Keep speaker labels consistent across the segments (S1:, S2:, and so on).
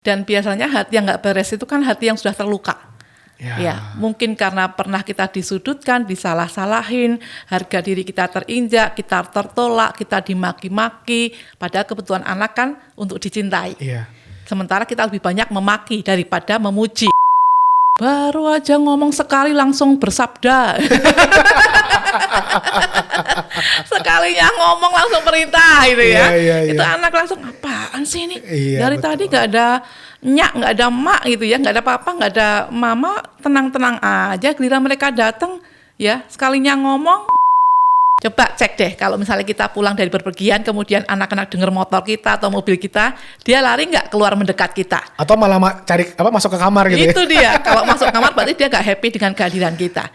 S1: Dan biasanya hati yang nggak beres itu kan hati yang sudah terluka. Ya, mungkin karena pernah kita disudutkan, disalah-salahin, harga diri kita terinjak, kita tertolak, kita dimaki-maki. Padahal kebutuhan anak kan untuk dicintai. Sementara kita lebih banyak memaki daripada memuji. Baru aja ngomong sekali langsung bersabda. Sekalinya ngomong langsung perintah gitu ya. Itu anak langsung apaan sih ini? Dari tadi gak ada nyak, gak ada mak gitu ya, gak ada papa, gak ada mama, tenang-tenang aja. Giliran mereka datang ya, sekalinya ngomong. Coba cek deh kalau misalnya kita pulang dari berpergian, kemudian anak-anak dengar motor kita atau mobil kita, dia lari nggak keluar mendekat kita?
S2: Atau malah masuk ke kamar gitu.
S1: Itu dia, kalau masuk kamar berarti dia nggak happy dengan kehadiran kita.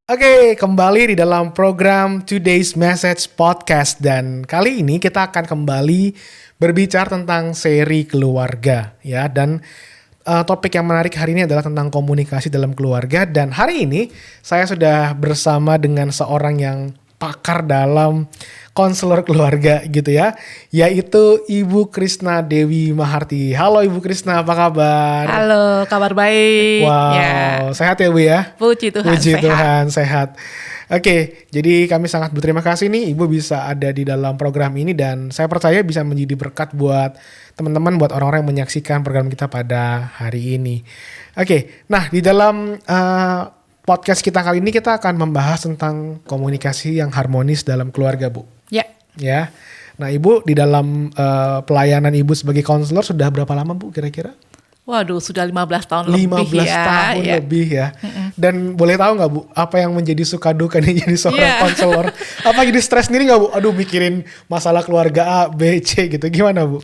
S2: Oke, kembali di dalam program Today's Message Podcast. Dan kali ini kita akan kembali berbicara tentang seri keluarga ya. Dan topik yang menarik hari ini adalah tentang komunikasi dalam keluarga. Dan hari ini saya sudah bersama dengan seorang yang pakar dalam konselor keluarga gitu ya, yaitu Ibu Krisna Dewi Maharti. Halo Ibu Krisna, apa kabar?
S1: Halo, kabar baik.
S2: Wow, sehat ya Bu ya?
S1: Puji Tuhan,
S2: Puji
S1: sehat.
S2: Tuhan, sehat. Oke, jadi kami sangat berterima kasih nih Ibu bisa ada di dalam program ini, dan saya percaya bisa menjadi berkat buat teman-teman, buat orang-orang yang menyaksikan program kita pada hari ini. Oke, nah di dalam podcast kita kali ini kita akan membahas tentang komunikasi yang harmonis dalam keluarga, Bu. Ya. Nah, Ibu di dalam pelayanan Ibu sebagai konselor sudah berapa lama, Bu, kira-kira?
S1: Waduh, sudah 15 tahun
S2: 15
S1: lebih ya.
S2: tahun lebih ya. Dan boleh tahu nggak, Bu, apa yang menjadi suka duka nih jadi seorang konselor? Apa jadi stres sendiri nggak, Bu? Aduh, mikirin masalah keluarga A, B, C gitu. Gimana, Bu?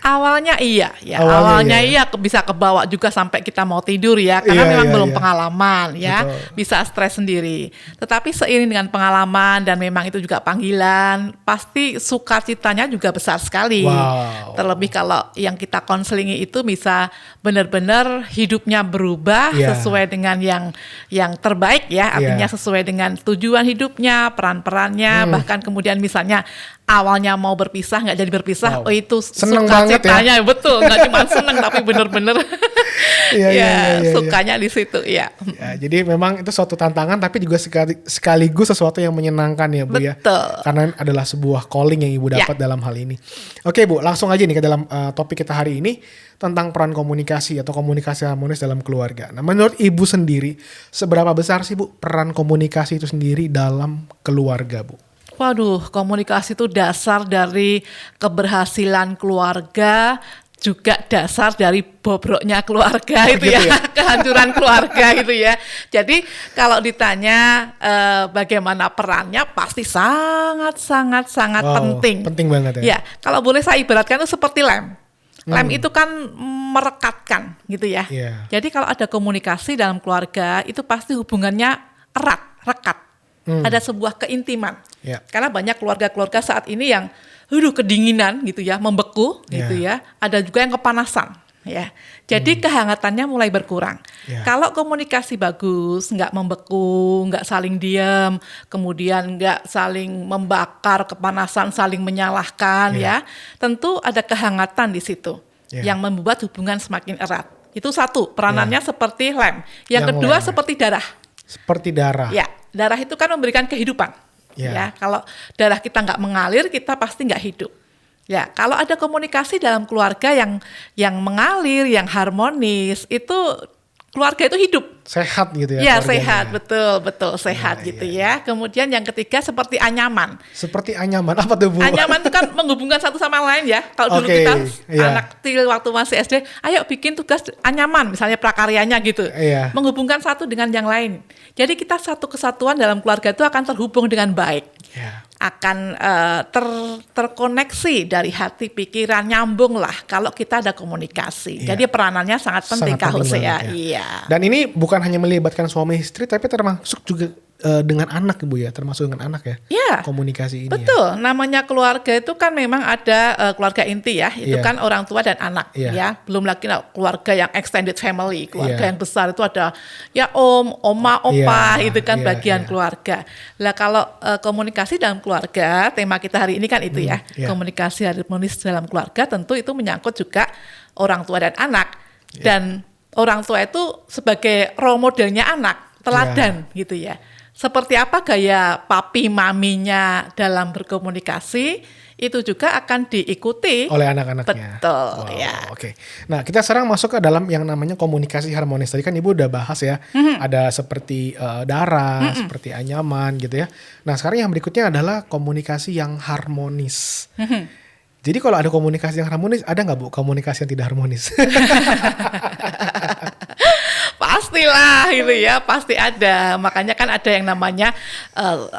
S1: Awalnya iya, bisa kebawa juga sampai kita mau tidur ya, karena memang belum pengalaman ya. Betul. Bisa stres sendiri. Tetapi seiring dengan pengalaman dan memang itu juga panggilan, pasti sukacitanya juga besar sekali.
S2: Wow.
S1: Terlebih kalau yang kita konselingi itu bisa benar-benar hidupnya berubah sesuai dengan yang terbaik ya, artinya sesuai dengan tujuan hidupnya, peran-perannya, bahkan kemudian misalnya awalnya mau berpisah nggak jadi berpisah, oh itu sukacitanya ya. Betul, nggak cuma seneng tapi bener-bener sukanya di situ ya.
S2: Jadi memang itu suatu tantangan tapi juga sekaligus sesuatu yang menyenangkan ya, Bu.
S1: Betul.
S2: Ya, karena adalah sebuah calling yang Ibu dapat dalam hal ini. Oke, Bu, langsung aja nih ke dalam topik kita hari ini tentang peran komunikasi atau komunikasi harmonis dalam keluarga. Nah, menurut Ibu sendiri seberapa besar sih, Bu, peran komunikasi itu sendiri dalam keluarga, Bu?
S1: Waduh, komunikasi itu dasar dari keberhasilan keluarga, juga dasar dari bobroknya keluarga itu gitu ya, kehancuran keluarga gitu ya. Jadi kalau ditanya bagaimana perannya, pasti sangat penting.
S2: Penting banget ya.
S1: Ya, kalau boleh saya ibaratkan itu seperti lem. Lem itu kan merekatkan gitu ya. Jadi kalau ada komunikasi dalam keluarga itu pasti hubungannya erat, rekat. Ada sebuah keintiman. Karena banyak keluarga-keluarga saat ini yang kedinginan gitu ya, membeku gitu ya. Ada juga yang kepanasan ya. Jadi kehangatannya mulai berkurang. Kalau komunikasi bagus, nggak membeku, nggak saling diam, kemudian nggak saling membakar kepanasan, saling menyalahkan ya. Tentu ada kehangatan di situ yang membuat hubungan semakin erat. Itu satu, peranannya seperti lem. Yang kedua seperti darah.
S2: Seperti darah.
S1: Ya, darah itu kan memberikan kehidupan. Ya, kalau darah kita nggak mengalir, kita pasti nggak hidup. Ya, kalau ada komunikasi dalam keluarga yang mengalir, yang harmonis, itu keluarga itu hidup.
S2: Sehat gitu ya.
S1: Ya, sehat, betul sehat gitu ya. Kemudian yang ketiga seperti anyaman.
S2: Seperti anyaman, apa tuh, Bu?
S1: Anyaman itu kan menghubungkan satu sama lain ya. Kalau dulu kita anak kecil waktu masih SD, ayo bikin tugas anyaman, misalnya prakaryanya gitu. Menghubungkan satu dengan yang lain. Jadi kita satu kesatuan dalam keluarga itu akan terhubung dengan baik. Akan terkoneksi dari hati, pikiran, nyambung lah kalau kita ada komunikasi. Jadi peranannya sangat penting, Kak Husea.
S2: Dan ini bukan hanya melibatkan suami istri, tapi termasuk juga dengan anak Bu ya, termasuk dengan anak ya.
S1: Iya.
S2: Komunikasi ini.
S1: Betul. Ya. Namanya keluarga itu kan memang ada keluarga inti ya, itu kan orang tua dan anak ya. Belum lagi keluarga yang extended family, keluarga yang besar itu ada ya oma, opa, itu kan bagian keluarga. Lah kalau komunikasi dalam keluarga, tema kita hari ini kan itu ya. Komunikasi harmonis dalam keluarga tentu itu menyangkut juga orang tua dan anak. Dan orang tua itu sebagai role modelnya anak, teladan gitu ya. Seperti apa gaya papi maminya dalam berkomunikasi itu juga akan diikuti
S2: oleh anak-anaknya.
S1: Betul, ya.
S2: Oke. Nah, kita sekarang masuk ke dalam yang namanya komunikasi harmonis. Tadi kan Ibu udah bahas ya, ada seperti darah, seperti anyaman gitu ya. Nah, sekarang yang berikutnya adalah komunikasi yang harmonis. Jadi kalau ada komunikasi yang harmonis, ada nggak Bu komunikasi yang tidak harmonis?
S1: Pastilah gitu ya, pasti ada. Makanya kan ada yang namanya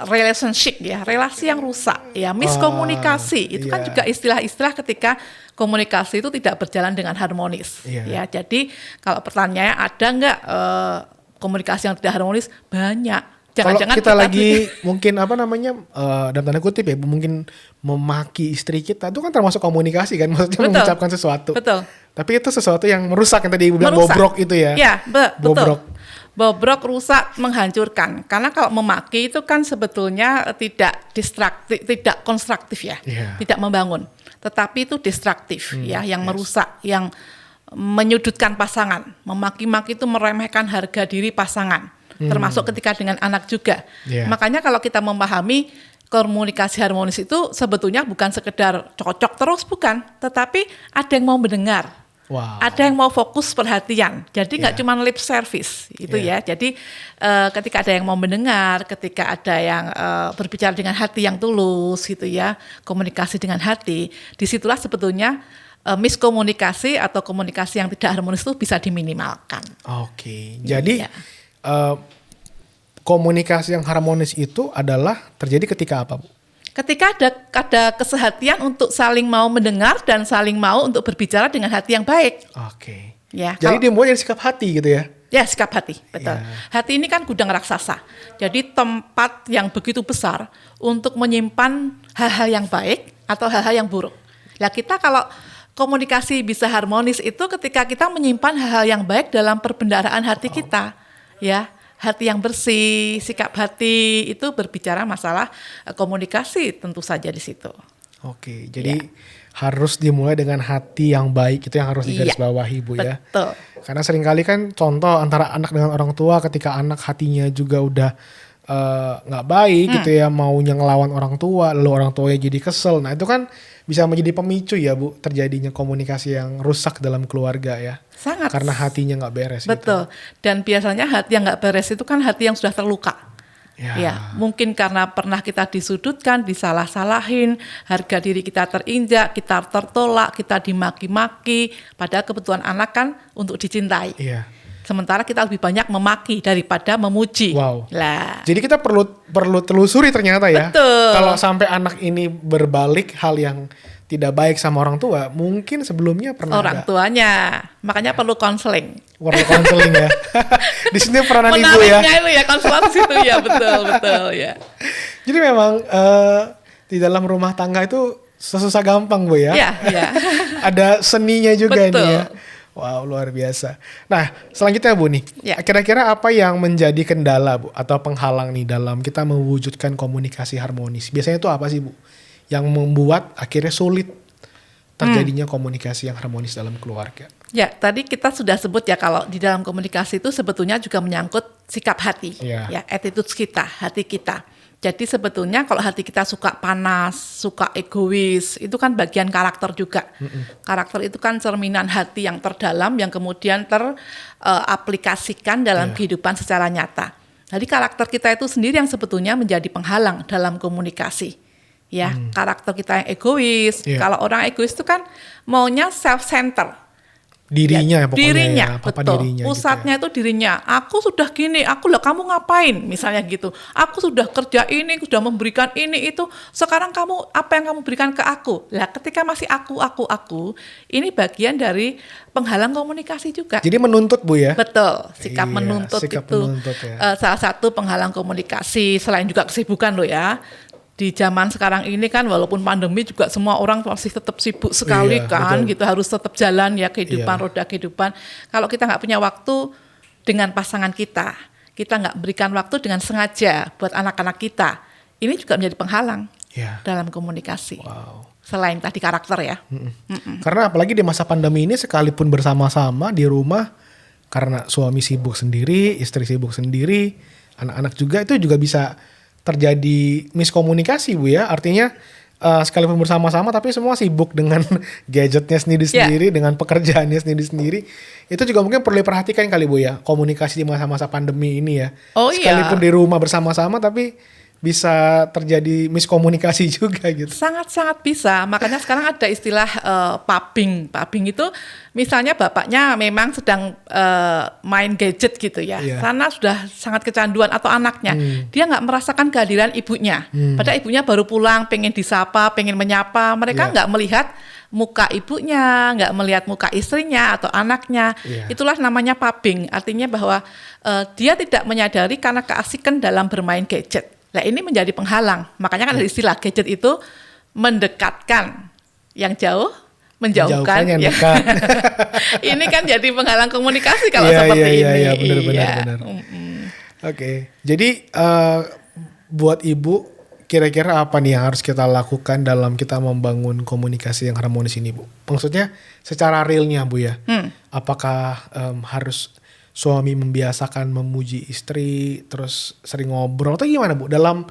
S1: relationship ya, relasi yang rusak ya, miskomunikasi. Itu kan juga istilah-istilah ketika komunikasi itu tidak berjalan dengan harmonis. Ya, jadi kalau pertanyaannya ada nggak komunikasi yang tidak harmonis? Banyak.
S2: Jangan-jangan kita lagi mungkin apa namanya dalam tanda kutip ya, mungkin memaki istri kita, itu kan termasuk komunikasi kan, maksudnya mengucapkan sesuatu.
S1: Betul.
S2: Tapi itu sesuatu yang merusak, yang tadi Ibu bilang bobrok itu ya.
S1: Iya, betul. Bobrok, rusak, menghancurkan. Karena kalau memaki itu kan sebetulnya tidak konstruktif ya, tidak membangun. Tetapi itu destruktif ya, yang merusak, yang menyudutkan pasangan. Memaki-maki itu meremehkan harga diri pasangan. Termasuk ketika dengan anak juga. Makanya kalau kita memahami komunikasi harmonis itu sebetulnya bukan sekedar cocok terus, bukan. Tetapi ada yang mau mendengar. Ada yang mau fokus perhatian. Jadi nggak cuma lip service itu ya. Jadi ketika ada yang mau mendengar, ketika ada yang berbicara dengan hati yang tulus gitu ya, komunikasi dengan hati, disitulah sebetulnya miskomunikasi atau komunikasi yang tidak harmonis itu bisa diminimalkan.
S2: Oke. Jadi komunikasi yang harmonis itu adalah terjadi ketika apa, Bu?
S1: Ketika ada kesehatian untuk saling mau mendengar dan saling mau untuk berbicara dengan hati yang baik.
S2: Oke.
S1: Ya,
S2: jadi dimulai dari sikap hati gitu ya?
S1: Ya, sikap hati, betul. Hati ini kan gudang raksasa. Jadi tempat yang begitu besar untuk menyimpan hal-hal yang baik atau hal-hal yang buruk. Nah, kita kalau komunikasi bisa harmonis itu ketika kita menyimpan hal-hal yang baik dalam perbendaharaan hati kita. Ya. Hati yang bersih, sikap hati itu berbicara masalah komunikasi tentu saja di situ.
S2: Oke, jadi harus dimulai dengan hati yang baik, itu yang harus digarisbawahi Bu ya.
S1: Betul.
S2: Karena seringkali kan contoh antara anak dengan orang tua, ketika anak hatinya juga udah nggak baik gitu ya, maunya ngelawan orang tua, lalu orang tuanya jadi kesel. Nah itu kan bisa menjadi pemicu ya Bu, terjadinya komunikasi yang rusak dalam keluarga ya.
S1: Sangat.
S2: Karena hatinya nggak beres.
S1: Betul. Gitu. Dan biasanya hati yang nggak beres itu kan hati yang sudah terluka. Ya, mungkin karena pernah kita disudutkan, disalah-salahin, harga diri kita terinjak, kita tertolak, kita dimaki-maki. Padahal kebutuhan anak kan untuk dicintai.
S2: Iya.
S1: Sementara kita lebih banyak memaki daripada memuji.
S2: Wow.
S1: Lah.
S2: Jadi kita perlu telusuri ternyata ya.
S1: Betul.
S2: Kalau sampai anak ini berbalik hal yang tidak baik sama orang tua, mungkin sebelumnya pernah
S1: orang tuanya. Makanya perlu konseling.
S2: Perlu konseling ya. Di sini peranan ibu ya.
S1: Menariknya itu ya, konselor situ ya, betul ya.
S2: Jadi memang di dalam rumah tangga itu susah gampang Bu ya.
S1: Iya.
S2: Ada seninya juga
S1: betul.
S2: Nih ya. Wow, luar biasa. Nah, selanjutnya Bu nih.
S1: Ya.
S2: Kira-kira apa yang menjadi kendala Bu atau penghalang nih dalam kita mewujudkan komunikasi harmonis? Biasanya itu apa sih Bu? Yang membuat akhirnya sulit terjadinya komunikasi yang harmonis dalam keluarga.
S1: Ya, tadi kita sudah sebut ya kalau di dalam komunikasi itu sebetulnya juga menyangkut sikap hati, ya, attitude kita, hati kita. Jadi sebetulnya kalau hati kita suka panas, suka egois, itu kan bagian karakter juga. Karakter itu kan cerminan hati yang terdalam yang kemudian teraplikasikan dalam kehidupan secara nyata. Jadi karakter kita itu sendiri yang sebetulnya menjadi penghalang dalam komunikasi. Ya, karakter kita yang egois. Kalau orang egois itu kan maunya self-center.
S2: dirinya ya, pokoknya
S1: dirinya,
S2: ya, apa
S1: betul.
S2: dirinya
S1: Pusatnya
S2: gitu ya.
S1: itu dirinya. Aku sudah gini, aku lah kamu ngapain? Misalnya gitu. Aku sudah kerja ini, sudah memberikan ini itu. Sekarang kamu apa yang kamu berikan ke aku? Lah ketika masih aku, ini bagian dari penghalang komunikasi juga.
S2: Jadi menuntut Bu ya?
S1: Betul, sikap menuntut
S2: sikap
S1: itu
S2: menuntut, ya.
S1: Salah satu penghalang komunikasi. Selain juga kesibukan loh ya. Di zaman sekarang ini kan walaupun pandemi juga semua orang masih tetap sibuk sekali kan, betul. Gitu harus tetap jalan ya kehidupan, roda kehidupan. Kalau kita nggak punya waktu dengan pasangan kita nggak berikan waktu dengan sengaja buat anak-anak kita, ini juga menjadi penghalang dalam komunikasi. Wow. Selain tadi karakter ya.
S2: Karena apalagi di masa pandemi ini sekalipun bersama-sama di rumah, karena suami sibuk sendiri, istri sibuk sendiri, anak-anak juga, itu juga bisa terjadi miskomunikasi Bu ya. Artinya sekalipun bersama-sama tapi semua sibuk dengan gadgetnya sendiri-sendiri, dengan pekerjaannya sendiri-sendiri. Itu juga mungkin perlu diperhatikan kali Bu ya, komunikasi di masa-masa pandemi ini ya. Sekalipun di rumah bersama-sama tapi bisa terjadi miskomunikasi juga gitu.
S1: Sangat-sangat bisa. Makanya sekarang ada istilah pubbing. Pubbing itu misalnya bapaknya memang sedang main gadget gitu ya. Karena sudah sangat kecanduan atau anaknya. Dia nggak merasakan kehadiran ibunya. Padahal ibunya baru pulang, pengen disapa, pengen menyapa. Mereka nggak melihat muka ibunya, nggak melihat muka istrinya atau anaknya. Itulah namanya pubbing. Artinya bahwa dia tidak menyadari karena keasikan dalam bermain gadget. Nah ini menjadi penghalang, makanya kan ada istilah gadget itu mendekatkan yang jauh, menjauhkan yang dekat. Ini kan jadi penghalang komunikasi kalau seperti ini.
S2: Iya, benar. Oke, jadi buat ibu, kira-kira apa nih yang harus kita lakukan dalam kita membangun komunikasi yang harmonis ini Bu? Maksudnya secara realnya Bu ya, apakah harus suami membiasakan memuji istri, terus sering ngobrol atau gimana Bu? Dalam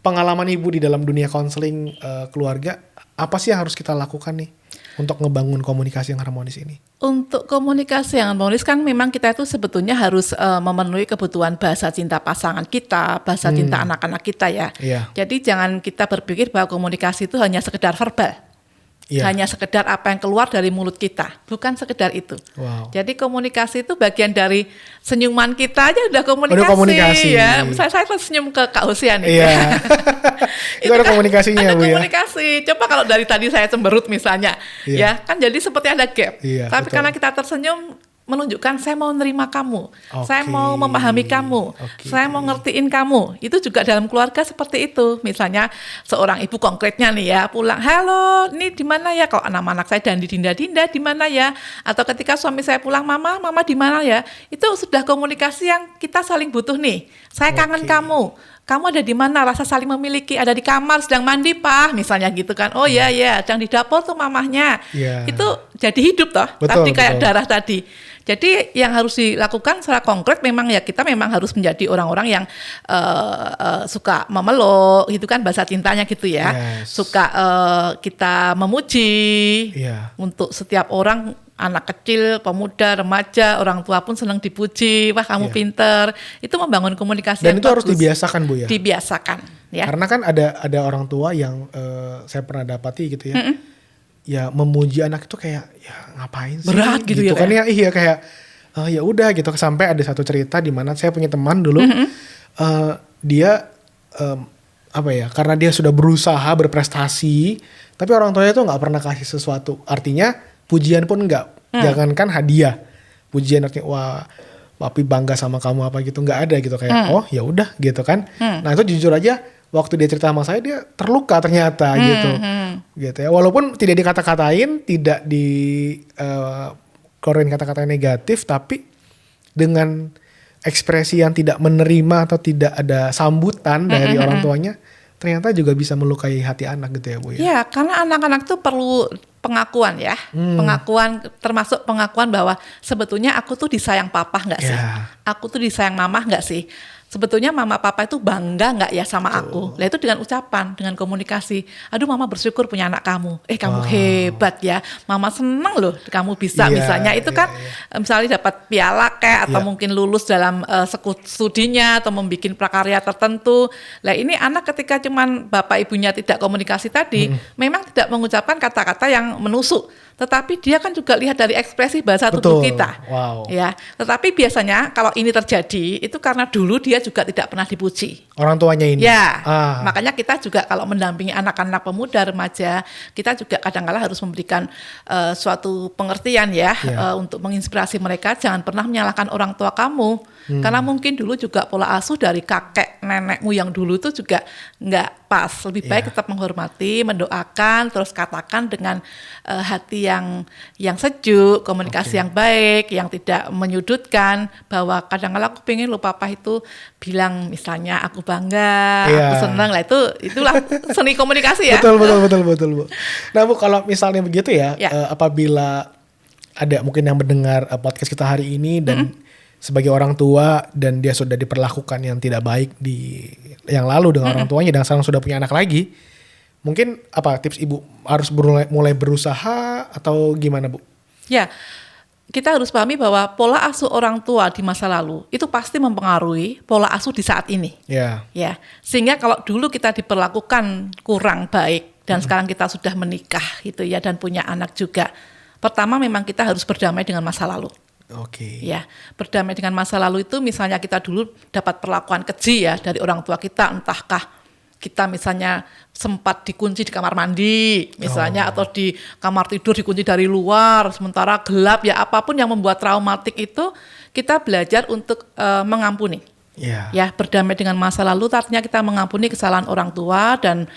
S2: pengalaman ibu di dalam dunia konseling keluarga, apa sih yang harus kita lakukan nih untuk ngebangun komunikasi yang harmonis ini?
S1: Untuk komunikasi yang harmonis kan memang kita itu sebetulnya harus memenuhi kebutuhan bahasa cinta pasangan kita, bahasa cinta anak-anak kita ya. Jadi jangan kita berpikir bahwa komunikasi itu hanya sekedar verbal. Hanya sekedar apa yang keluar dari mulut kita, bukan sekedar itu. Jadi komunikasi itu bagian dari senyuman kita aja udah komunikasi. Ya. Misalnya saya senyum ke Kak Hosian nih.
S2: Itu ada komunikasinya
S1: ada
S2: Bu
S1: komunikasi. Coba kalau dari tadi saya cemberut misalnya, ya kan jadi seperti ada gap. Tapi karena kita tersenyum, menunjukkan saya mau nerima kamu, saya mau memahami kamu, saya mau ngertiin kamu. Itu juga dalam keluarga seperti itu. Misalnya seorang ibu konkretnya nih ya, pulang, halo, ini di mana ya? Kalau anak-anak saya dan Dinda di mana ya? Atau ketika suami saya pulang, mama di mana ya? Itu sudah komunikasi yang kita saling butuh nih. Saya kangen kamu. Kamu ada di mana? Rasa saling memiliki. Ada di kamar sedang mandi Pak, misalnya gitu kan. Oh ya, sedang di dapur tuh mamahnya. Itu jadi hidup toh. Tadi kayak darah tadi. Jadi yang harus dilakukan secara konkret memang ya kita memang harus menjadi orang-orang yang suka memeluk, gitu kan bahasa cintanya gitu ya. Suka kita memuji untuk setiap orang. Anak kecil, pemuda, remaja, orang tua pun senang dipuji. Wah kamu pinter. Itu membangun komunikasi
S2: dan
S1: yang
S2: itu bagus. Harus dibiasakan Bu ya.
S1: Dibiasakan. Ya.
S2: Karena kan ada orang tua yang saya pernah dapati gitu ya. Ya memuji anak itu kayak ya ngapain sih?
S1: Berat gitu ya
S2: kan ya. Iya kayak ya udah gitu. Sampai ada satu cerita di mana saya punya teman dulu. Dia apa ya? Karena dia sudah berusaha berprestasi, tapi orang tuanya tuh nggak pernah kasih sesuatu. Artinya pujian pun enggak, jangankan hadiah. Pujian artinya wah papi bangga sama kamu apa gitu, enggak ada gitu kayak oh ya udah gitu kan. Nah itu jujur aja waktu dia cerita sama saya dia terluka ternyata gitu ya. Walaupun tidak dikata-katain, tidak keluarin kata-kata negatif, tapi dengan ekspresi yang tidak menerima atau tidak ada sambutan dari orang tuanya, ternyata juga bisa melukai hati anak gitu ya Bu ya.
S1: Iya, karena anak-anak tuh perlu pengakuan ya, pengakuan termasuk pengakuan bahwa sebetulnya aku tuh disayang papa nggak sih, aku tuh disayang mama nggak sih. sebetulnya mama papa itu bangga nggak ya sama aku? Lah itu dengan ucapan, dengan komunikasi. Aduh mama bersyukur punya anak kamu. Kamu hebat ya. Mama seneng loh kamu bisa misalnya itu kan misalnya dapat piala kayak atau mungkin lulus dalam studinya atau membuat prakarya tertentu. Lah ini anak ketika cuman bapak ibunya tidak komunikasi tadi, memang tidak mengucapkan kata-kata yang menusuk. Tetapi dia kan juga lihat dari ekspresi bahasa tubuh kita. Ya, tetapi biasanya kalau ini terjadi itu karena dulu dia juga tidak pernah dipuji.
S2: Orang tuanya ini.
S1: Ya, makanya kita juga kalau mendampingi anak-anak pemuda remaja, kita juga kadang-kala harus memberikan suatu pengertian untuk menginspirasi mereka. Jangan pernah menyalahkan orang tua kamu, karena mungkin dulu juga pola asuh dari kakek nenekmu yang dulu itu juga nggak pas. Lebih baik tetap menghormati, mendoakan, terus katakan dengan hati yang sejuk, komunikasi yang baik, yang tidak menyudutkan, bahwa kadang-kadang aku pengen lo papa itu bilang misalnya aku bangga, aku senang lah, itulah seni komunikasi ya.
S2: Betul Bu. Nah Bu, kalau misalnya begitu apabila ada mungkin yang mendengar podcast kita hari ini dan sebagai orang tua dan dia sudah diperlakukan yang tidak baik di yang lalu dengan orang tuanya dan sekarang sudah punya anak lagi, mungkin apa tips Ibu, harus mulai berusaha atau gimana Bu?
S1: Ya, kita harus pahami bahwa pola asuh orang tua di masa lalu itu pasti mempengaruhi pola asuh di saat ini. Ya, sehingga kalau dulu kita diperlakukan kurang baik dan sekarang kita sudah menikah gitu ya dan punya anak juga. Pertama memang kita harus berdamai dengan masa lalu. Ya, berdamai dengan masa lalu itu misalnya kita dulu dapat perlakuan keji ya dari orang tua kita, entahkah kita misalnya sempat dikunci di kamar mandi misalnya atau di kamar tidur dikunci dari luar sementara gelap ya, apapun yang membuat traumatik itu kita belajar untuk mengampuni. Ya, berdamai dengan masa lalu artinya kita mengampuni kesalahan orang tua dan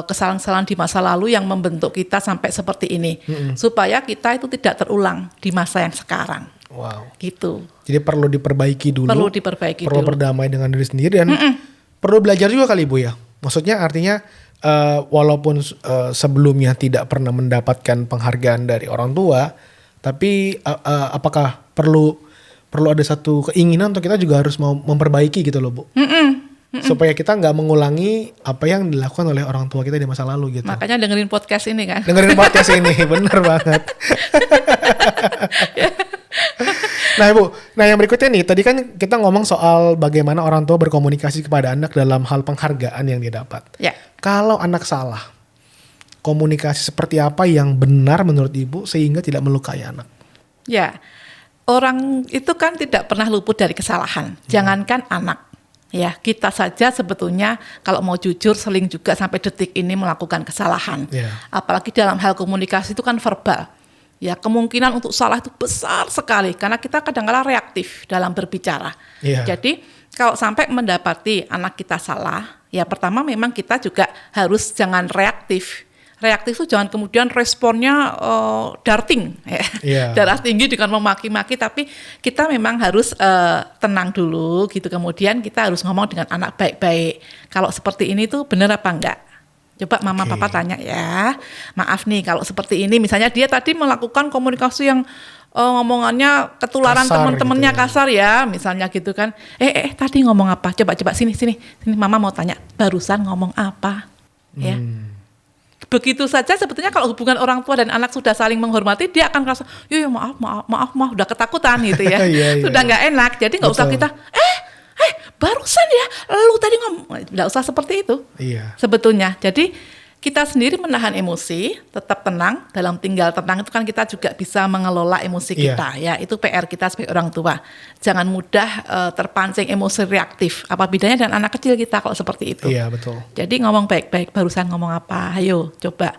S1: kesalahan-kesalahan di masa lalu yang membentuk kita sampai seperti ini, supaya kita itu tidak terulang di masa yang sekarang. Gitu.
S2: Jadi perlu diperbaiki dulu. Perlu berdamai dengan diri sendiri dan perlu belajar juga kali Bu ya. Maksudnya artinya walaupun sebelumnya tidak pernah mendapatkan penghargaan dari orang tua, tapi apakah perlu ada satu keinginan untuk kita juga harus mau memperbaiki gitu loh Bu. Supaya kita nggak mengulangi apa yang dilakukan oleh orang tua kita di masa lalu gitu.
S1: Makanya dengerin podcast ini kan.
S2: Dengerin podcast ini, bener banget. Nah Ibu, yang berikutnya nih, tadi kan kita ngomong soal bagaimana orang tua berkomunikasi kepada anak dalam hal penghargaan yang dia dapat. Kalau anak salah, komunikasi seperti apa yang benar menurut Ibu sehingga tidak melukai anak?
S1: Ya, orang itu kan tidak pernah luput dari kesalahan, jangankan anak. Ya, kita saja sebetulnya kalau mau jujur sering juga sampai detik ini melakukan kesalahan. Apalagi dalam hal komunikasi itu kan verbal. Ya, kemungkinan untuk salah itu besar sekali karena kita kadang-kadang reaktif dalam berbicara. Jadi kalau sampai mendapati anak kita salah, ya pertama memang kita juga harus jangan reaktif. Reaktif itu jangan kemudian responnya darting, darah tinggi dengan memaki-maki, tapi kita memang harus tenang dulu gitu. Kemudian kita harus ngomong dengan anak baik-baik. Kalau seperti ini tuh benar apa enggak? Coba mama papa tanya ya, maaf nih kalau seperti ini, misalnya dia tadi melakukan komunikasi yang ngomongannya ketularan teman-temannya gitu kasar ya, misalnya gitu kan. Tadi ngomong apa? Coba sini mama mau tanya, barusan ngomong apa? Ya. Begitu saja sebetulnya kalau hubungan orang tua dan anak sudah saling menghormati, dia akan merasa, maaf, udah ketakutan gitu ya. Sudah nggak enak, jadi nggak usah kita, barusan ya, lu tadi ngomong, nggak usah seperti itu. Sebetulnya, jadi kita sendiri menahan emosi, tetap tenang, dalam tinggal tenang itu kan kita juga bisa mengelola emosi kita ya, itu PR kita sebagai orang tua. Jangan mudah terpancing emosi reaktif, apa bedanya dengan anak kecil kita kalau seperti itu.
S2: Betul.
S1: Jadi ngomong baik-baik, barusan ngomong apa, ayo coba,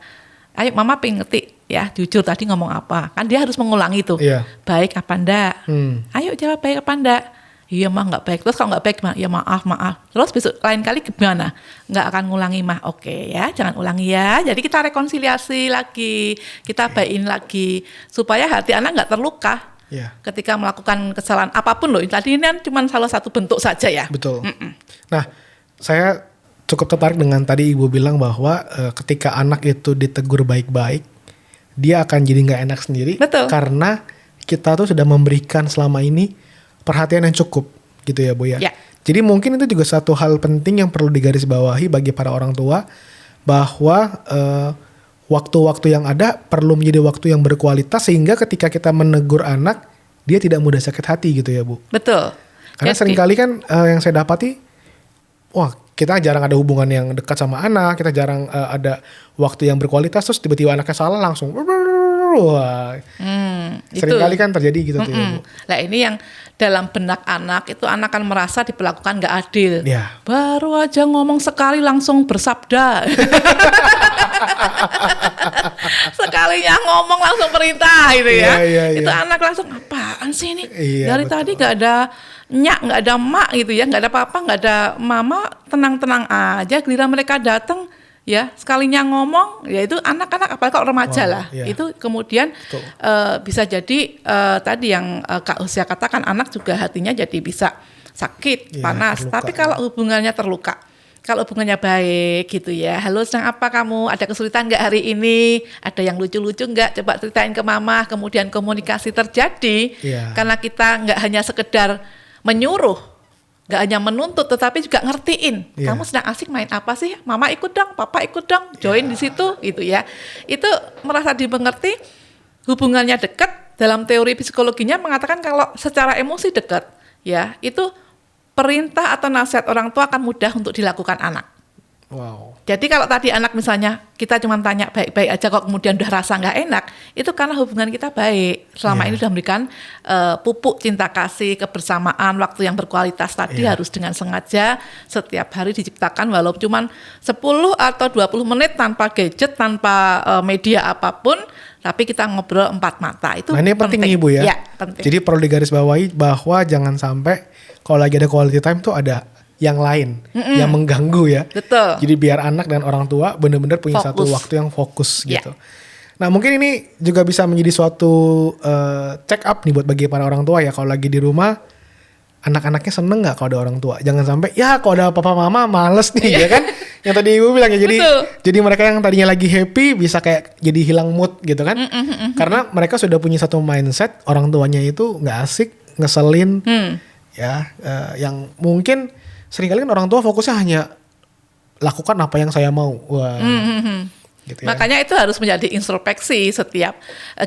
S1: ayo mama pengen ngerti ya, jujur tadi ngomong apa, kan dia harus mengulangi itu, baik apa enggak, ayo jawab baik apa enggak. Iya mah nggak baik, terus kalau nggak baik ya maaf, terus besok lain kali gimana, nggak akan ngulangi mah, oke ya, jangan ulangi ya. Jadi kita rekonsiliasi lagi, kita baikin lagi supaya hati anak nggak terluka ketika melakukan kesalahan apapun loh. Tadi ini kan cuma salah satu bentuk saja ya.
S2: Betul. Nah, saya cukup tertarik dengan tadi Ibu bilang bahwa ketika anak itu ditegur baik-baik, dia akan jadi nggak enak sendiri.
S1: Betul.
S2: Karena kita tuh sudah memberikan selama ini perhatian yang cukup. gitu ya Bu ya.
S1: Ya.
S2: Jadi mungkin itu juga satu hal penting yang perlu digarisbawahi bagi para orang tua, bahwa waktu-waktu yang ada perlu menjadi waktu yang berkualitas, sehingga ketika kita menegur anak, dia tidak mudah sakit hati gitu ya Bu.
S1: Betul.
S2: Karena seringkali kan yang saya dapati, wah kita jarang ada hubungan yang dekat sama anak, kita jarang ada waktu yang berkualitas, terus tiba-tiba anaknya salah langsung, wah, seringkali kan terjadi gitu tuh ya Bu.
S1: Nah ini yang dalam benak anak itu, anak kan merasa diperlakukan nggak adil.
S2: Ya.
S1: Baru aja ngomong sekali langsung bersabda. Sekalinya ngomong langsung perintah gitu ya. Itu anak langsung, apaan sih ini? Dari betul. Tadi nggak ada nyak, nggak ada mak gitu ya, nggak ada papa, nggak ada mama, tenang-tenang aja. Giliran mereka datang ya, sekalinya ngomong, ya itu anak-anak, apalagi kalau remaja lah, itu kemudian bisa jadi tadi yang Kak Husya katakan, anak juga hatinya jadi bisa sakit, panas. Terluka, tapi kalau hubungannya terluka, kalau hubungannya baik gitu ya, halo sedang apa kamu, ada kesulitan nggak hari ini, ada yang lucu-lucu nggak, coba ceritain ke mama, kemudian komunikasi terjadi, karena kita nggak hanya sekedar menyuruh, nggak hanya menuntut, tetapi juga ngertiin. Kamu sedang asik main apa sih? Mama ikut dong, papa ikut dong, join di situ, gitu ya. Itu merasa dimengerti, hubungannya dekat. Dalam teori psikologinya mengatakan kalau secara emosi dekat, ya itu perintah atau nasihat orang tua akan mudah untuk dilakukan anak.
S2: Wow.
S1: Jadi kalau tadi anak misalnya kita cuma tanya baik-baik aja, kok kemudian udah rasa nggak enak, itu karena hubungan kita baik. Selama ini sudah memberikan pupuk cinta kasih, kebersamaan, waktu yang berkualitas tadi harus dengan sengaja setiap hari diciptakan, walaupun cuma 10 atau 20 menit tanpa gadget, tanpa media apapun, tapi kita ngobrol 4 mata. Itu
S2: ini penting nih Bu ya.
S1: Penting.
S2: Jadi perlu digarisbawahi bahwa jangan sampai kalau lagi ada quality time tuh ada yang lain yang mengganggu ya.
S1: Betul.
S2: Jadi biar anak dan orang tua benar-benar punya satu waktu yang fokus gitu. Nah mungkin ini juga bisa menjadi suatu check up nih buat bagi para orang tua ya. Kalau lagi di rumah, anak-anaknya seneng nggak kalau ada orang tua? Jangan sampai ya kalau ada papa mama males nih ya kan. Yang tadi Ibu bilang ya, jadi mereka yang tadinya lagi happy bisa kayak jadi hilang mood gitu kan. Karena mereka sudah punya satu mindset orang tuanya itu nggak asik, ngeselin ya, yang mungkin seringkali kan orang tua fokusnya hanya lakukan apa yang saya mau. Wah. Gitu ya.
S1: Makanya itu harus menjadi introspeksi setiap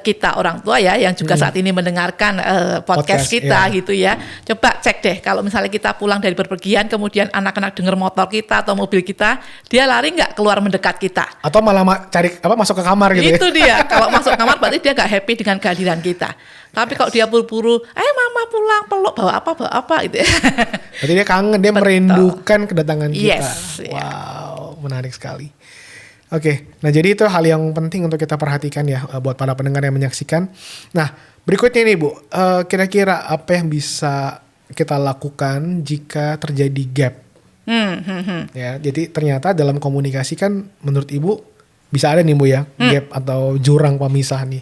S1: kita orang tua ya, yang juga saat ini mendengarkan podcast kita gitu ya. Coba cek deh, kalau misalnya kita pulang dari bepergian, kemudian anak-anak dengar motor kita atau mobil kita, dia lari nggak keluar mendekat kita?
S2: Atau malah masuk ke kamar gitu.
S1: Itu dia, kalau masuk kamar berarti dia nggak happy dengan kehadiran kita. Tapi kalau dia buru-buru, mama pulang, peluk, bawa apa gitu ya.
S2: Berarti dia kangen, dia merindukan kedatangan kita.
S1: Yes,
S2: wow, menarik sekali. Oke, nah jadi itu hal yang penting untuk kita perhatikan ya buat para pendengar yang menyaksikan. Nah berikutnya nih Bu, kira-kira apa yang bisa kita lakukan jika terjadi gap? Ya, jadi ternyata dalam komunikasi kan menurut Ibu bisa ada nih Bu ya, gap atau jurang pemisah nih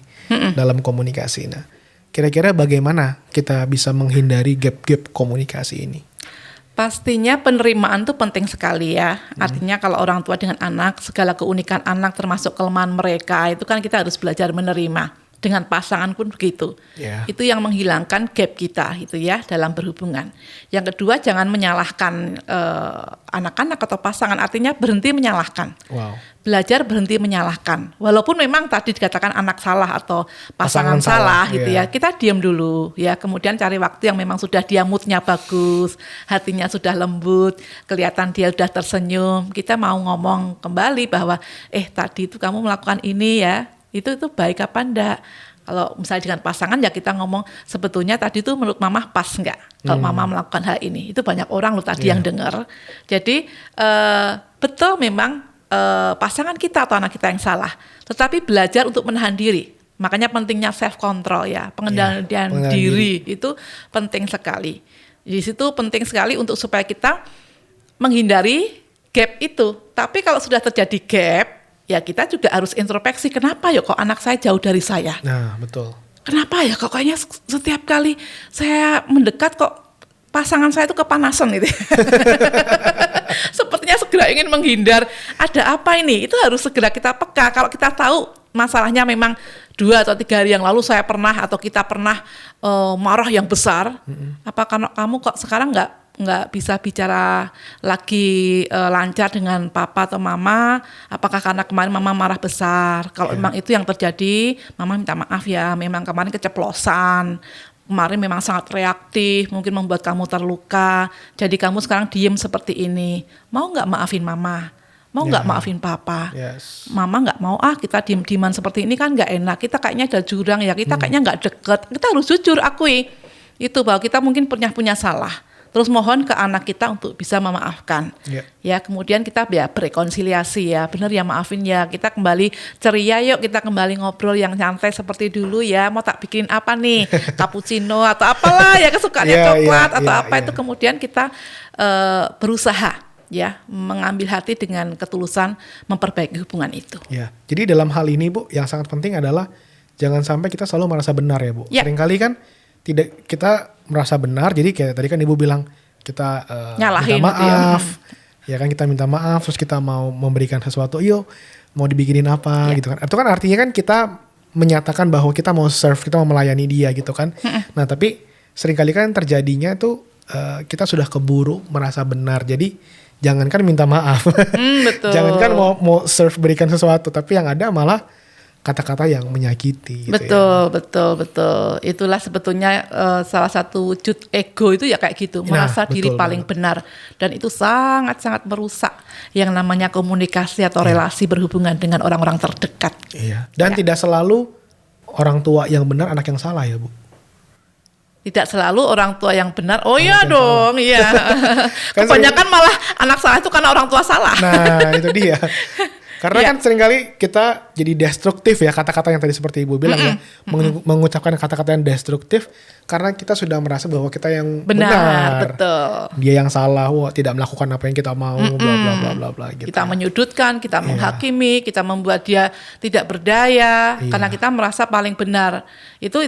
S2: dalam komunikasi. Nah kira-kira bagaimana kita bisa menghindari gap-gap komunikasi ini?
S1: Pastinya penerimaan itu penting sekali ya. Artinya kalau orang tua dengan anak, segala keunikan anak termasuk kelemahan mereka, itu kan kita harus belajar menerima. Dengan pasangan pun begitu. Itu yang menghilangkan gap kita itu ya dalam berhubungan. Yang kedua, jangan menyalahkan anak-anak atau pasangan, artinya berhenti menyalahkan. Belajar berhenti menyalahkan. Walaupun memang tadi dikatakan anak salah atau pasangan salah gitu ya. Kita diam dulu ya, kemudian cari waktu yang memang sudah dia moodnya bagus, hatinya sudah lembut, kelihatan dia sudah tersenyum. Kita mau ngomong kembali bahwa tadi itu kamu melakukan ini ya. Itu baik apa enggak? Kalau misalnya dengan pasangan ya kita ngomong sebetulnya tadi tuh menurut mama pas enggak kalau mama melakukan hal ini. Itu banyak orang loh tadi yang dengar. Jadi betul memang pasangan kita atau anak kita yang salah. Tetapi belajar untuk menahan diri. Makanya pentingnya self control ya, pengendalian diri itu penting sekali. Di situ penting sekali untuk supaya kita menghindari gap itu. Tapi kalau sudah terjadi gap, ya kita juga harus introspeksi, kenapa ya kok anak saya jauh dari saya?
S2: Nah, betul.
S1: Kenapa ya kok kayaknya setiap kali saya mendekat kok pasangan saya itu kepanasan gitu. Sepertinya segera ingin menghindar. Ada apa ini? Itu harus segera kita peka. Kalau kita tahu masalahnya memang 2 atau 3 hari yang lalu saya pernah atau kita pernah marah yang besar, apa karena kamu kok sekarang nggak bisa bicara lagi lancar dengan papa atau mama? Apakah karena kemarin mama marah besar? Kalau memang itu yang terjadi, mama minta maaf ya. Memang kemarin keceplosan. Kemarin memang sangat reaktif, mungkin membuat kamu terluka. Jadi kamu sekarang diem seperti ini. Mau nggak maafin mama? Mau nggak maafin papa? Mama nggak mau, kita diem-dieman seperti ini kan nggak enak. Kita kayaknya ada jurang ya, kita kayaknya nggak deket. Kita harus jujur akui itu bahwa kita mungkin punya salah. Terus mohon ke anak kita untuk bisa memaafkan. Ya, kemudian kita berrekonsiliasi ya. Benar ya, maafin ya. Kita kembali ceria yuk, kita kembali ngobrol yang santai seperti dulu ya. Mau tak bikin apa nih? Cappuccino atau apalah ya kesukaannya coklat atau apa itu kemudian kita berusaha ya mengambil hati dengan ketulusan memperbaiki hubungan itu.
S2: Ya, jadi dalam hal ini Bu, yang sangat penting adalah jangan sampai kita selalu merasa benar ya Bu. Seringkali kan tidak kita merasa benar, jadi kayak tadi kan Ibu bilang kita minta maaf, ya kan kita minta maaf, terus kita mau memberikan sesuatu, yuk mau dibikinin apa gitu kan. Itu kan artinya kan kita menyatakan bahwa kita mau serve, kita mau melayani dia gitu kan. Nah tapi seringkali kan terjadinya tuh kita sudah keburu merasa benar, jadi jangankan minta maaf,
S1: betul.
S2: jangankan mau serve berikan sesuatu, tapi yang ada malah kata-kata yang menyakiti. Gitu
S1: betul. Itulah sebetulnya salah satu wujud ego itu ya kayak gitu, merasa diri paling benar, dan itu sangat-sangat merusak yang namanya komunikasi atau relasi berhubungan dengan orang-orang terdekat.
S2: Iya. Dan tidak selalu orang tua yang benar, anak yang salah ya Bu.
S1: Tidak selalu orang tua yang benar. Oh iya dong, iya. Kebanyakan malah anak salah itu karena orang tua salah.
S2: Nah, itu dia. Karena kan seringkali kita jadi destruktif ya, kata-kata yang tadi seperti Ibu bilang ya, mengucapkan kata-kata yang destruktif karena kita sudah merasa bahwa kita yang benar.
S1: Betul.
S2: Dia yang salah, tidak melakukan apa yang kita mau, bla bla bla bla bla gitu.
S1: Kita menyudutkan, kita menghakimi, kita membuat dia tidak berdaya karena kita merasa paling benar. Itu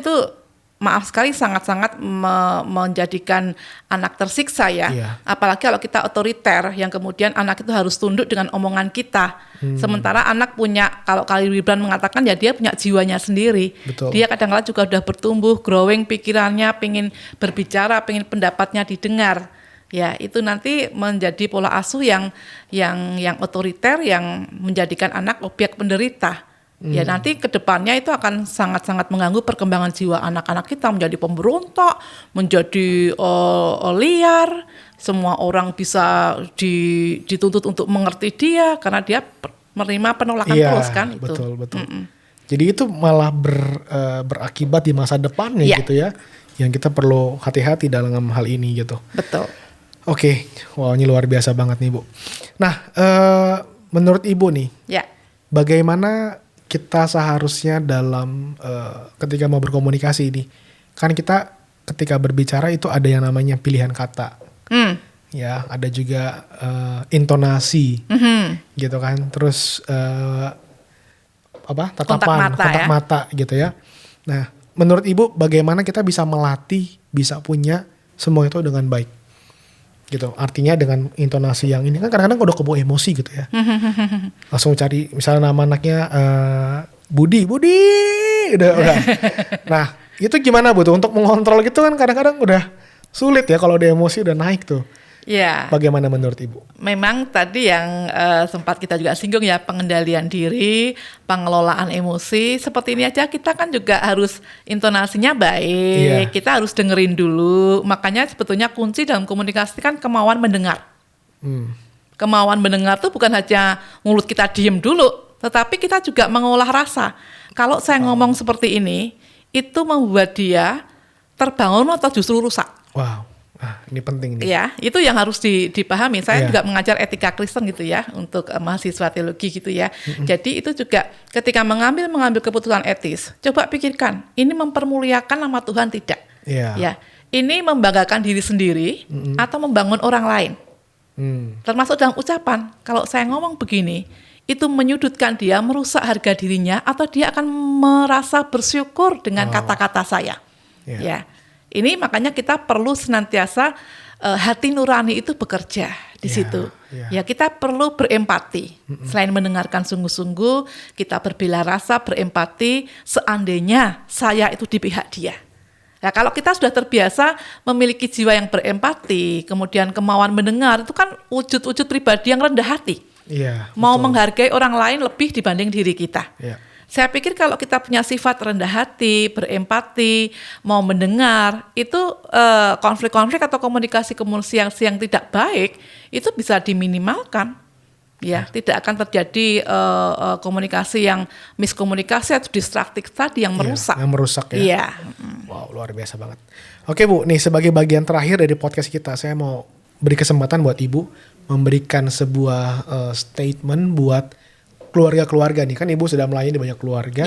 S1: maaf sekali sangat-sangat menjadikan anak tersiksa ya. Apalagi kalau kita otoriter yang kemudian anak itu harus tunduk dengan omongan kita. Sementara anak punya, kalau Khalil Gibran mengatakan ya dia punya jiwanya sendiri.
S2: Betul.
S1: Dia kadang-kadang juga udah bertumbuh, growing pikirannya, pengen berbicara, pengen pendapatnya didengar. Ya, itu nanti menjadi pola asuh yang otoriter yang menjadikan anak objek penderita. Ya nanti kedepannya itu akan sangat-sangat mengganggu perkembangan jiwa anak-anak kita, menjadi pemberontak, menjadi liar. Semua orang bisa dituntut untuk mengerti dia karena dia menerima penolakan terus kan itu.
S2: Betul. Jadi itu malah berakibat di masa depannya gitu ya. Yang kita perlu hati-hati dalam hal ini gitu.
S1: Betul.
S2: Oke, wow ini luar biasa banget nih Bu. Nah, menurut Ibu nih, bagaimana kita seharusnya dalam ketika mau berkomunikasi ini, kan kita ketika berbicara itu ada yang namanya pilihan kata, ya ada juga intonasi, gitu kan, terus tatapan, kontak mata gitu ya. Nah, menurut Ibu bagaimana kita bisa melatih, bisa punya semua itu dengan baik? Gitu, artinya dengan intonasi yang ini kan kadang-kadang udah kebawa emosi gitu ya, langsung cari misalnya nama anaknya Budi, udah. Nah itu gimana Bu tuh untuk mengontrol gitu kan kadang-kadang udah sulit ya kalau udah emosi udah naik tuh.
S1: Ya.
S2: Bagaimana menurut Ibu?
S1: Memang tadi yang sempat kita juga singgung ya, pengendalian diri, pengelolaan emosi. Seperti ini aja kita kan juga harus intonasinya baik. Kita harus dengerin dulu. Makanya sebetulnya kunci dalam komunikasi kan kemauan mendengar. Kemauan mendengar tuh bukan hanya mulut kita diem dulu, tetapi kita juga mengolah rasa. Kalau saya ngomong seperti ini, itu membuat dia terbangun atau justru rusak.
S2: Wow. Nah, ini penting nih.
S1: Ya, itu yang harus dipahami. Saya juga mengajar etika Kristen gitu ya untuk mahasiswa teologi gitu ya. Jadi itu juga ketika mengambil keputusan etis, coba pikirkan, ini mempermuliakan nama Tuhan tidak? Ya, ini membanggakan diri sendiri atau membangun orang lain? Termasuk dalam ucapan, kalau saya ngomong begini, itu menyudutkan dia, merusak harga dirinya, atau dia akan merasa bersyukur dengan kata-kata saya. Ya. Ini makanya kita perlu senantiasa hati nurani itu bekerja di situ. Ya, kita perlu berempati. Selain mendengarkan sungguh-sungguh, kita berbela rasa, berempati, seandainya saya itu di pihak dia. Nah, kalau kita sudah terbiasa memiliki jiwa yang berempati, kemudian kemauan mendengar, itu kan wujud-wujud pribadi yang rendah hati. Mau menghargai orang lain lebih dibanding diri kita. Saya pikir kalau kita punya sifat rendah hati, berempati, mau mendengar, itu konflik-konflik atau komunikasi-komunikasi yang tidak baik itu bisa diminimalkan. Tidak akan terjadi komunikasi yang miskomunikasi atau distraktif tadi yang merusak.
S2: Yang merusak ya. Wow, luar biasa banget. Oke Bu, nih sebagai bagian terakhir dari podcast kita, saya mau beri kesempatan buat Ibu memberikan sebuah statement buat keluarga-keluarga nih, kan Ibu sudah melayani banyak keluarga.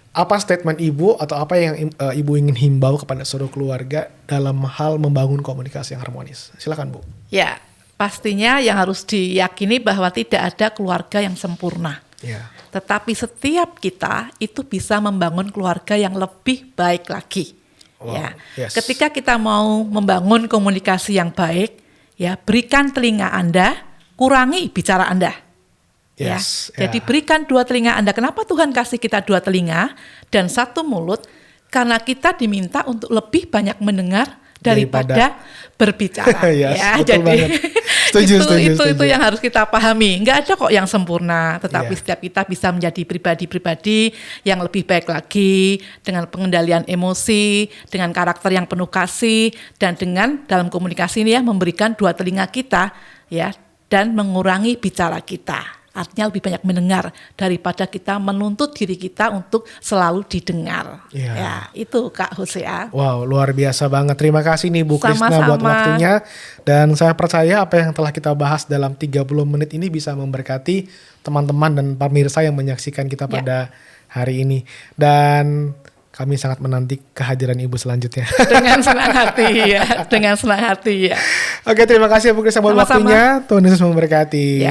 S2: Apa statement Ibu atau apa yang Ibu ingin himbau kepada seluruh keluarga dalam hal membangun komunikasi yang harmonis? Silakan Bu.
S1: Ya, pastinya yang harus diyakini bahwa tidak ada keluarga yang sempurna. Tetapi setiap kita itu bisa membangun keluarga yang lebih baik lagi. Ketika kita mau membangun komunikasi yang baik, berikan telinga Anda, kurangi bicara Anda. Jadi berikan 2 telinga Anda. Kenapa Tuhan kasih kita 2 telinga dan 1 mulut? Karena kita diminta untuk lebih banyak mendengar daripada berbicara. Jadi itu yang harus kita pahami. Enggak ada kok yang sempurna, tetapi setiap kita bisa menjadi pribadi-pribadi yang lebih baik lagi dengan pengendalian emosi, dengan karakter yang penuh kasih, dan dengan dalam komunikasi ini memberikan 2 telinga kita dan mengurangi bicara kita. Artinya lebih banyak mendengar daripada kita menuntut diri kita untuk selalu didengar. Itu Kak Hosea.
S2: Wow, luar biasa banget. Terima kasih nih Bu Krisna buat waktunya. Dan saya percaya apa yang telah kita bahas dalam 30 menit ini bisa memberkati teman-teman dan pemirsa yang menyaksikan kita pada hari ini. Dan kami sangat menanti kehadiran Ibu selanjutnya.
S1: Dengan senang hati dengan senang hati
S2: Oke, terima kasih Bu Krisna buat waktunya. Tuhan Yesus memberkati.